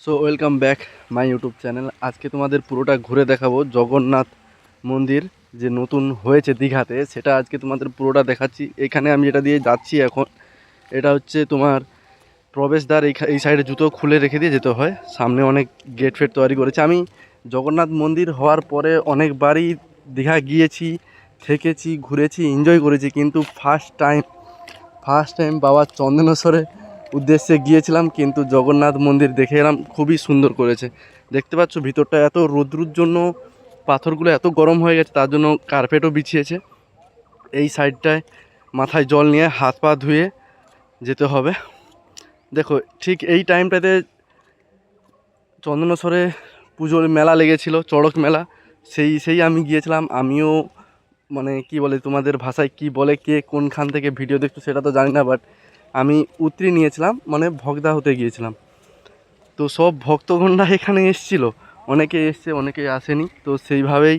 So welcome back my YouTube channel. আজকে তোমাদের পুরোটা ঘুরে দেখাবো জগন্নাথ মন্দির যে নতুন হয়েছে দীঘাতে, সেটা আজকে তোমাদের পুরোটা দেখাচ্ছি। এখানে আমি যেটা দিয়ে যাচ্ছি এখন, এটা হচ্ছে তোমার প্রবেশদ্বার। এই সাইডে জুতো খুলে রেখে দিয়ে যেতে হয়। সামনে অনেক গেট ফেট তৈরি করেছে। আমি জগন্নাথ মন্দির হওয়ার পরে অনেকবারই দীঘা গিয়েছি, থেকেছি, ঘুরেছি, এনজয় করেছি, কিন্তু ফার্স্ট টাইম বাবা চন্দনেশ্বরে উদ্দেশ্যে গিয়েছিলাম, কিন্তু জগন্নাথ মন্দির দেখে এলাম। খুবই সুন্দর করেছে। দেখতে পাচ্ছ ভিতরটা এত রৌদ্রুর জন্য পাথরগুলো এত গরম হয়ে গেছে, তার জন্য কার্পেটও বিছিয়েছে। এই সাইডটায় মাথায় জল নিয়ে হাত পা ধুয়ে যেতে হবে। দেখো ঠিক এই টাইমটাতে চন্দনেশ্বরে পুজোর মেলা লেগেছিল, চড়ক মেলা। সেই আমি গিয়েছিলাম। আমিও মানে কি বলে, তোমাদের ভাষায় কি বলে, কে কোনখান থেকে ভিডিও দেখছো সেটা তো জানি না, বাট আমি উতরি নিয়েছিলাম, মানে ভগদা হতে গিয়েছিলাম। তো সব ভক্তগণরা এখানে এসেছিল, অনেকে এসছে অনেকে আসেনি। তো সেইভাবেই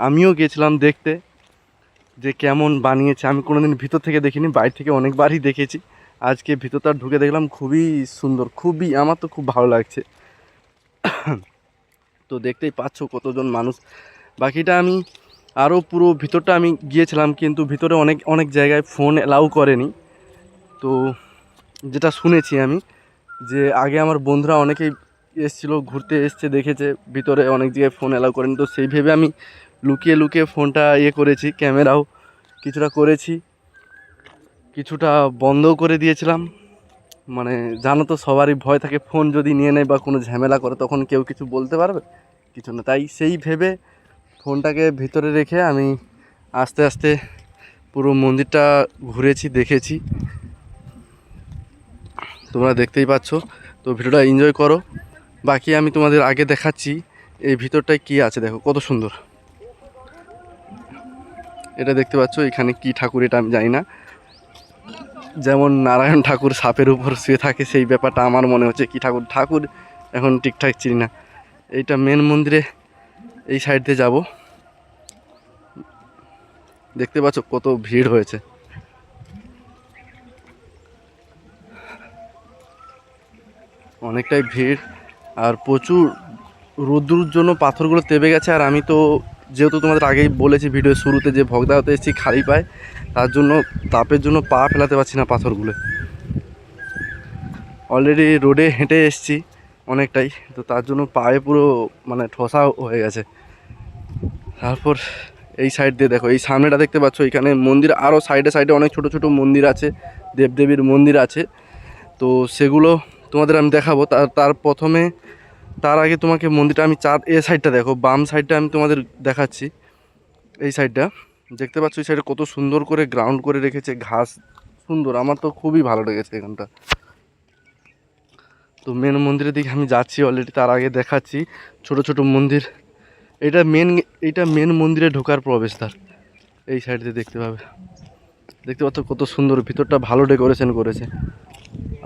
আমিও গেছিলাম দেখতে যে কেমন বানিয়েছে। আমি কোনোদিন ভিতর থেকে দেখিনি, বাইরে থেকে অনেকবারই দেখেছি। আজকে ভিতরটা ঢুকে দেখলাম, খুবই সুন্দর, খুবই, আমার তো খুব ভালো লাগছে। তো দেখতেই পাচ্ছ কতজন মানুষ। বাকিটা আমি আরও পুরো ভিতরটা আমি গিয়েছিলাম, কিন্তু ভিতরে অনেক অনেক জায়গায় ফোন অ্যালাউ করেনি। তো যেটা শুনেছি আমি, যে আগে আমার বন্ধুরা অনেকেই এসেছিলো, ঘুরতে এসছে, দেখেছে ভিতরে অনেক জায়গায় ফোন অ্যালাউ করেনি। তো সেই ভেবে আমি লুকিয়ে লুকিয়ে ফোনটা করেছি, ক্যামেরাও কিছুটা করেছি, কিছুটা বন্ধও করে দিয়েছিলাম। মানে জানো তো, সবারই ভয় থাকে ফোন যদি নিয়ে নেয় বা কোনো ঝামেলা করে, তখন কেউ কিছু বলতে পারবে কিছু না। তাই সেই ভেবে ফোনটাকে ভিতরে রেখে আমি আস্তে আস্তে পুরো মন্দিরটা ঘুরেছি, দেখেছি। তোমরা দেখতেই পাচ্ছ। তো ভিডিওটা এনজয় করো। বাকি আমি তোমাদের আগে দেখাচ্ছি এই ভিতরটায় কি আছে। দেখো কত সুন্দর। এটা দেখতে পাচ্ছ, এখানে কি ঠাকুর এটা আমি জানি না। যেমন নারায়ণ ঠাকুর সাপের উপর শুয়ে থাকে, সেই ব্যাপারটা আমার মনে হচ্ছে। কি ঠাকুর এখন ঠিকঠাক চিনি না। এইটা মেন মন্দিরে এই সাইড দিয়ে যাব। দেখতে পাচ্ছ কত ভিড় হয়েছে। অনেকটাই ভিড়, আর প্রচুর রৌদ্রুর জন্য পাথরগুলো তেবে গেছে। আর আমি তো যেহেতু তোমাদের আগেই বলেছি ভিডিও শুরুতে, যে ভগদা হতে এসেছি খালি পায়ে, তার জন্য তাপের জন্য পা ফেলাতে পারছি না পাথরগুলো। অলরেডি রোডে হেঁটে এসেছি অনেকটাই, তো তার জন্য পায়ে পুরো মানে ঠসা হয়ে গেছে। তারপর এই সাইড দিয়ে দেখো, এই সামনেটা দেখতে পাচ্ছ, এখানে মন্দির। আরও সাইডে সাইডে অনেক ছোট ছোট মন্দির আছে, দেবদেবীর মন্দির আছে। তো সেগুলো তোমাদের আমি দেখাবো। তার আগে তোমাকে মন্দিরটা আমি এই সাইডটা দেখো, বাম সাইডটা আমি তোমাদের দেখাচ্ছি। এই সাইডটা দেখতে পাচ্ছ, এই সাইডে কত সুন্দর করে গ্রাউন্ড করে রেখেছে, ঘাস সুন্দর। আমার তো খুবই ভালো লেগেছে এখানটা। তো মেন মন্দিরের দিকে আমি যাচ্ছি অলরেডি। তার আগে দেখাচ্ছি ছোট ছোট মন্দির। এইটা মেন মন্দিরে ঢোকার প্রবেশদ্বার। এই সাইড দিয়ে দেখতে পাচ্ছ কত সুন্দর। ভিতরটা ভালো ডেকোরেশন করেছে,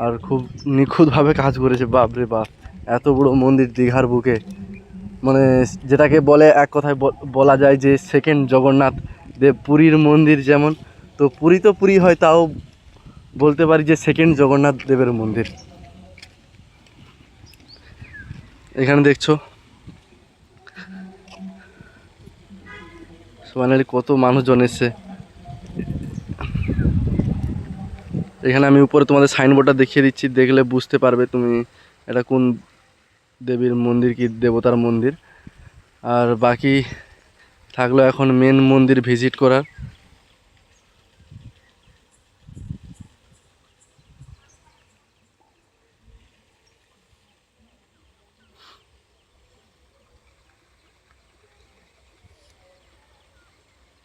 আর খুব নিখুঁতভাবে কাজ করেছে। বাপরে বাপ, এত বড় মন্দির দীঘার বুকে, মানে যেটাকে বলে এক কথায় বলা যায় যে সেকেন্ড জগন্নাথ দেব। পুরীর মন্দির যেমন, তো পুরী হয়, তাও বলতে পারি যে সেকেন্ড জগন্নাথ দেবের মন্দির। এখানে দেখছো ফাইনালি কত মানুষজন এসছে। এখানে আমি উপরে তোমাদের সাইনবোর্ডটা দেখিয়ে দিচ্ছি, দেখলে বুঝতে পারবে তুমি এটা কোন দেবীর মন্দির, কি দেবতার মন্দির। আর বাকি থাকলো এখন মেন মন্দির ভিজিট করার।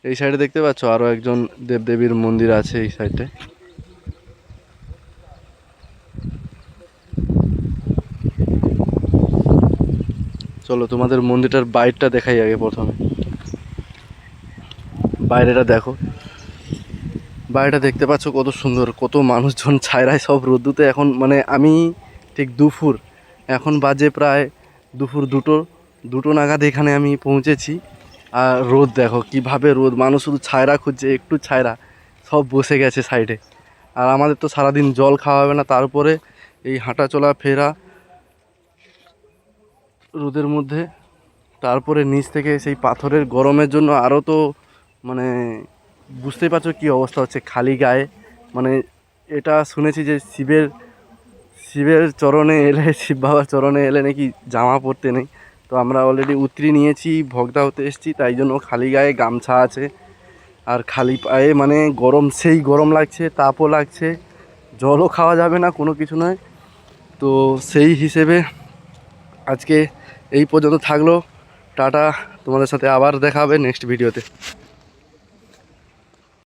এই সাইডে দেখতে পাচ্ছ আরও একজন দেবদেবীর মন্দির আছে এই সাইডে। চলো তোমাদের মন্দিরটার বাইরেটা দেখাই আগে। প্রথমে বাইরেটা দেখো, বাইরেটা দেখতে পাচ্ছ কত সুন্দর, কত মানুষজন ছায়রায় সব রোদ্দুতে। এখন মানে আমি ঠিক এখন বাজে প্রায় দুপুর দুটো নাগাদ এখানে আমি পৌঁছেছি। আর রোদ দেখো কিভাবে রোদ, মানুষ শুধু ছায়রা খুঁজছে, একটু ছায়রা, সব বসে গেছে সাইডে। আর আমাদের তো সারাদিন জল খাওয়া হবে না, তারপরে এই হাঁটা চলা ফেরা রোদের মধ্যে, তারপরে নিচ থেকে সেই পাথরের গরমের জন্য আরও তো মানে বুঝতেই পারছো কী অবস্থা হচ্ছে খালি গায়ে। মানে এটা শুনেছি যে শিবের চরণে এলে, শিব বাবার চরণে এলে নাকি জামা পরতে নেই। তো আমরা অলরেডি উতরি নিয়েছি, ভগদা হতে এসেছি, তাই জন্য খালি গায়ে গামছা আছে আর খালি পায়ে মানে গরম, সেই গরম লাগছে, তাপও লাগছে, জলও খাওয়া যাবে না, কোনো কিছু নয়। তো সেই হিসেবে আজকে এই পর্যন্ত থাকলো। টাটা, তোমাদের সাথে আবার দেখা হবে নেক্সট ভিডিওতে।